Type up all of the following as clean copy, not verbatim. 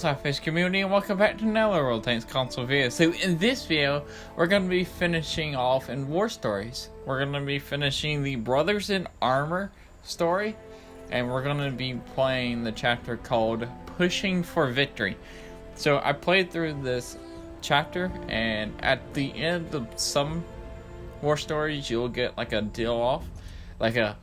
SLAPAFISH community, and welcome back to another World Tanks console video. So in this video, we're going to be finishing off in War Stories. We're going to be finishing the Brothers in Armor story, and we're going to be playing the chapter called Pushing for Victory. So I played through this chapter, and at the end of some War Stories, you'll get like a deal off, like a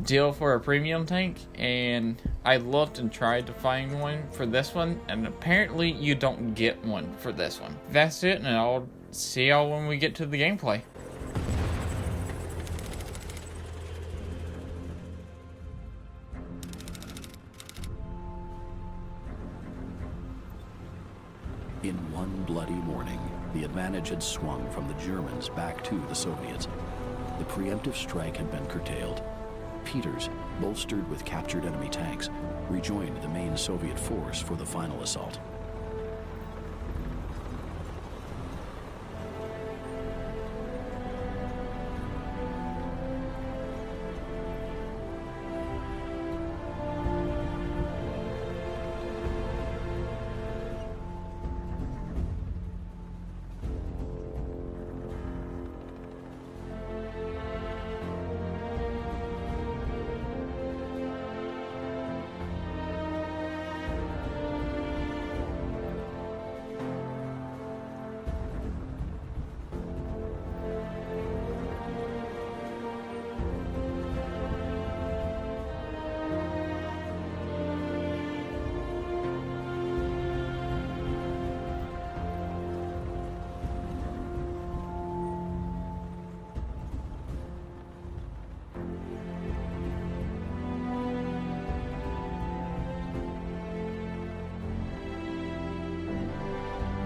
deal for a premium tank, and I looked and tried to find one for this one, and apparently you don't get one for this one. That's it, and I'll see y'all when we get to the gameplay. In one bloody morning, the advantage had swung from the Germans back to the Soviets. The preemptive strike had been curtailed. Peters, bolstered with captured enemy tanks, rejoined the main Soviet force for the final assault.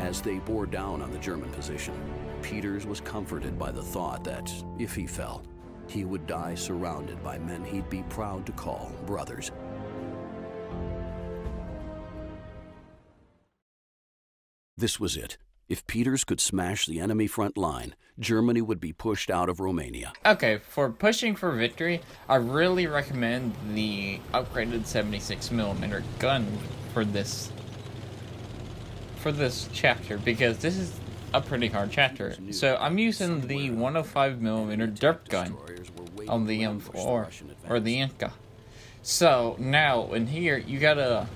As they bore down on the German position, Peters was comforted by the thought that, if he fell, he would die surrounded by men he'd be proud to call brothers. This was it. If Peters could smash the enemy front line, Germany would be pushed out of Romania. Okay, for Pushing for Victory, I really recommend the upgraded 76mm gun for this chapter, because this is a pretty hard chapter. So I'm using the 105mm derp gun on the M4 or the Inca. So now in here you gotta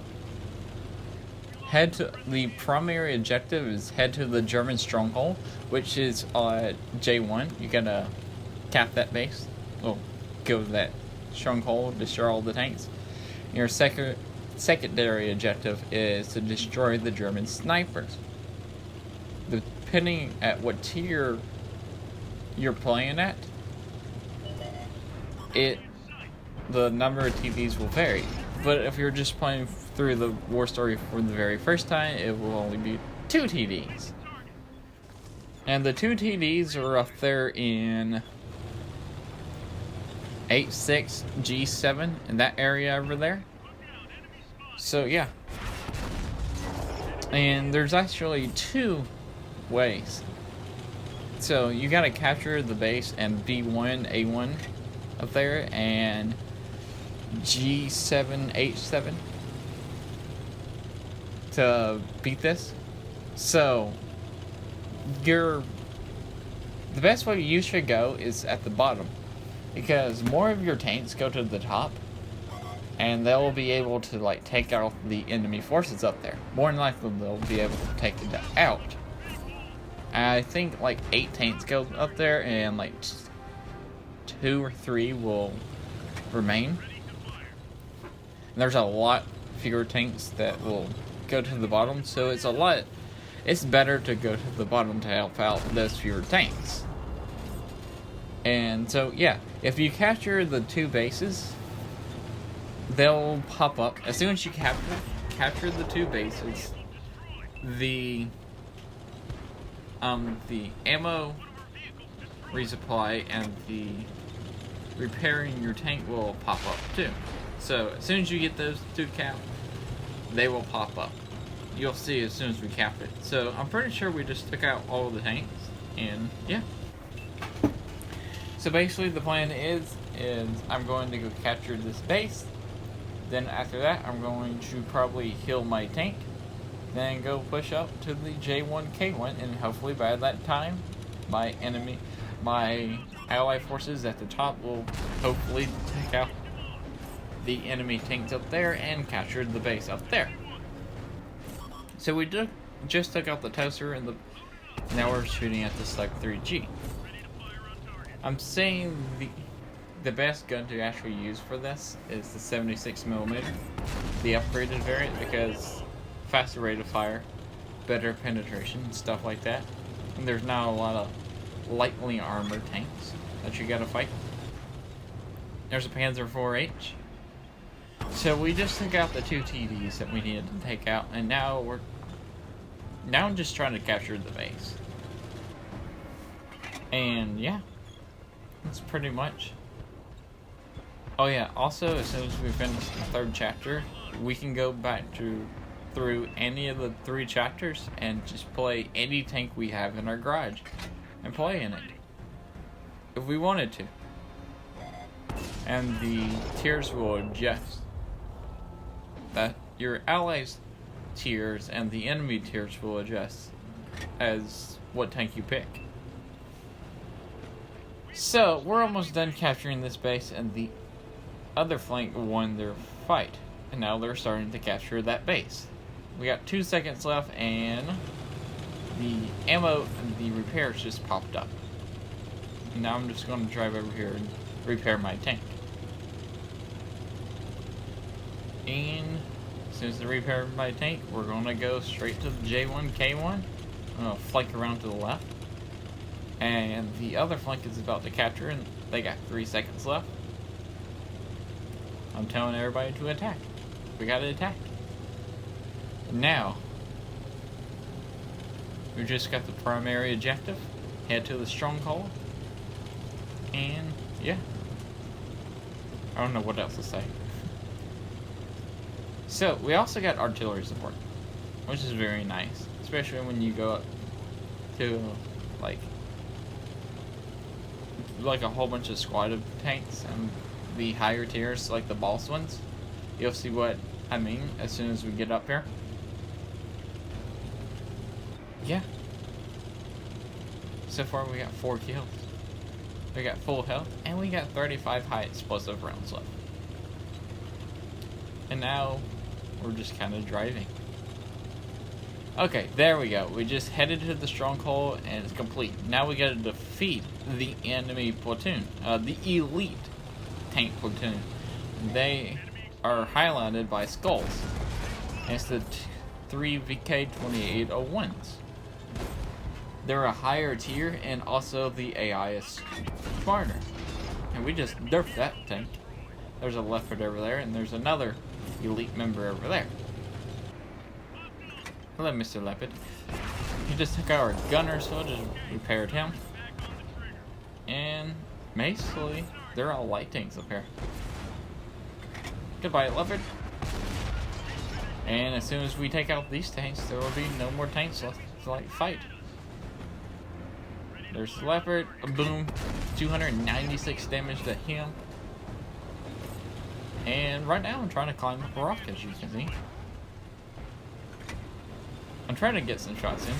head to the primary objective is head to the German stronghold, which is J1. You gotta cap that base. Well, go to that stronghold, destroy all the tanks. Your secondary objective is to destroy the German snipers. Depending at what tier you're playing at, the number of TVs will vary. But if you're just playing through the war story for the very first time, it will only be 2 TDs. And the 2 TDs are up there in 8-6 G7 in that area over there. So yeah, and there's actually 2 ways. So you gotta capture the base and B1, A1 up there, and G7, H7 to beat this. So the best way you should go is at the bottom, because more of your tanks go to the top, and they'll be able to like take out the enemy forces up there. More than likely they'll be able to take it out. I think like 8 tanks go up there, and like 2 or 3 will remain. And there's a lot fewer tanks that will go to the bottom, so it's better to go to the bottom to help out those fewer tanks. And so yeah, if you capture the 2 bases, they'll pop up. As soon as you capture the 2 bases, the ammo resupply and the repairing your tank will pop up too. So as soon as you get those 2 capped, they will pop up. You'll see as soon as we cap it. So I'm pretty sure we just took out all of the tanks, and yeah. So basically the plan is I'm going to go capture this base. Then after that, I'm going to probably heal my tank then go push up to the J1K1, and hopefully by that time, my ally forces at the top will hopefully take out the enemy tanks up there and capture the base up there. So we just took out the toaster, and now we're shooting at the Slug 3G. I'm saying the best gun to actually use for this is the 76mm, the upgraded variant, because faster rate of fire, better penetration, stuff like that. And there's not a lot of lightly armored tanks that you gotta fight. There's a Panzer 4H. So we just took out the 2 TDs that we needed to take out, and now I'm just trying to capture the base. And yeah, that's pretty much. Oh yeah, also as soon as we finish the 3rd chapter, we can go back through any of the 3 chapters and just play any tank we have in our garage and play in it if we wanted to. And the tiers will adjust. That your allies tiers and the enemy tiers will adjust as what tank you pick. So we're almost done capturing this base, and the other flank won their fight, and now they're starting to capture that base. We got 2 seconds left, and the ammo and the repairs just popped up. Now I'm just going to drive over here and repair my tank. And as soon as I repair my tank, we're going to go straight to the J1K1. I'm going to flank around to the left. And the other flank is about to capture, and they got 3 seconds left. I'm telling everybody to attack. We gotta attack. Now, we just got the primary objective. Head to the stronghold. And, yeah. I don't know what else to say. So, we also got artillery support, which is very nice. Especially when you go up to, like a whole bunch of squad of tanks and the higher tiers, like the boss ones. You'll see what I mean as soon as we get up here. Yeah. So far we got 4 kills. We got full health, and we got 35 high explosive rounds left. And now we're just kind of driving. Okay, there we go. We just headed to the stronghold, and it's complete. Now we gotta defeat the enemy platoon, the elite tank platoon. They are highlighted by skulls. And it's the 3 VK2801s. They're a higher tier, and also the AI is smarter. And we just derped that tank. There's a leopard over there, and there's another elite member over there. Hello, Mr. Leopard. He just took our gunner, so I just repaired him. And basically, they're all light tanks up here. Goodbye, Leopard. And as soon as we take out these tanks, there will be no more tanks left to like fight. There's the Leopard. Boom. 296 damage to him. And right now I'm trying to climb up a rock, as you can see. I'm trying to get some shots in.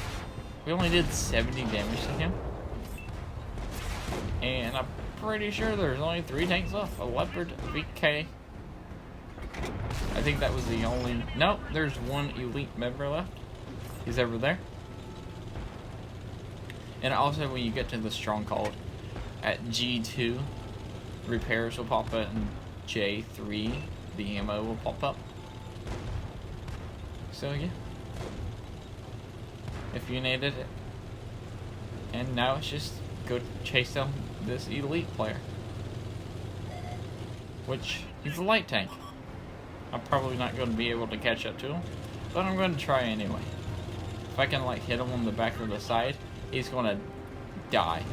We only did 70 damage to him. And I'm pretty sure there's only 3 tanks left. A Leopard, a VK. I think that was the only... Nope, there's 1 elite member left. He's over there. And also when you get to the stronghold at G2, repairs will pop up, and J3, the ammo will pop up. So yeah. If you needed it. And now it's just go chase down this elite player. Which, he's a light tank. I'm probably not going to be able to catch up to him, but I'm going to try anyway. If I can like hit him on the back or the side, he's going to die.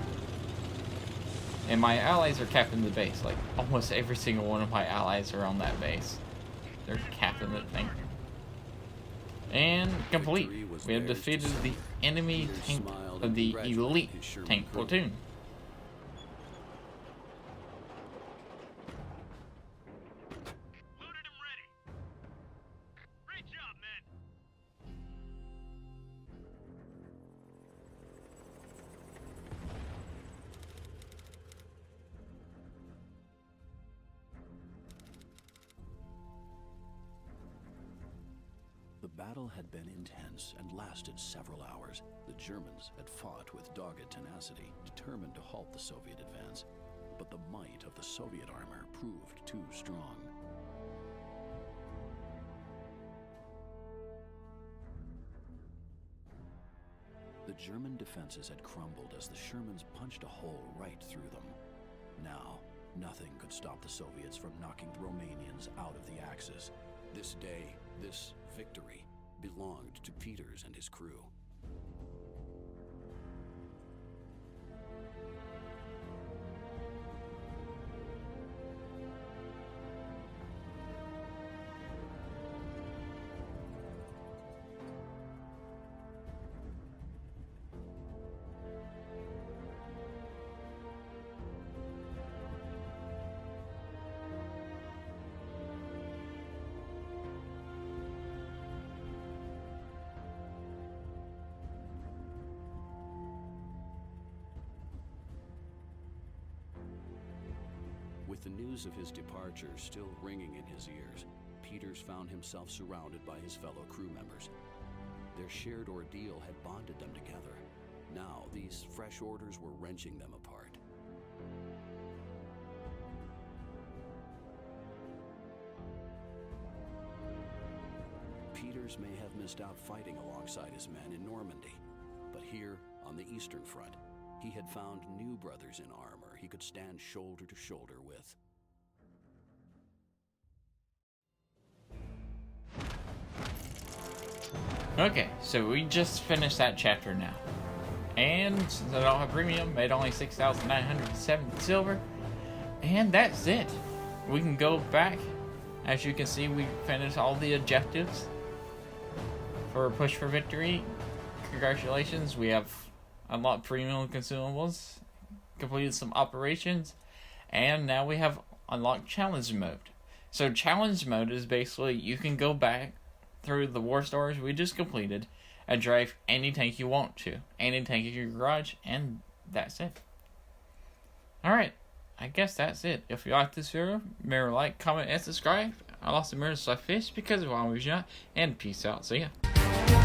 And my allies are capping the base. Like, almost every single one of my allies are on that base. They're capping the thing. And complete. We have defeated the enemy tank, the elite tank platoon. battle had been intense and lasted several hours. The Germans had fought with dogged tenacity, determined to halt the Soviet advance. But the might of the Soviet armor proved too strong. The German defenses had crumbled as the Shermans punched a hole right through them. Now, nothing could stop the Soviets from knocking the Romanians out of the Axis. This day, this victory, belonged to Peters and his crew. With the news of his departure still ringing in his ears, Peters found himself surrounded by his fellow crew members. Their shared ordeal had bonded them together. Now, these fresh orders were wrenching them apart. Peters may have missed out fighting alongside his men in Normandy, but here, on the Eastern Front, he had found new brothers in armor he could stand shoulder to shoulder with. Okay, so we just finished that chapter now. And since I don't have premium, made only 6,907 silver. And that's it. We can go back. As you can see, we finished all the objectives for Push for Victory. Congratulations, we have unlocked premium consumables, completed some operations, and now we have unlocked challenge mode. So challenge mode is basically you can go back through the war stories we just completed and drive any tank you want to, any tank in your garage, and that's it. Alright, I guess that's it. If you like this video, remember to like, comment, and subscribe. I lost the SLAPAFISH because of why we was not, and peace out. See ya.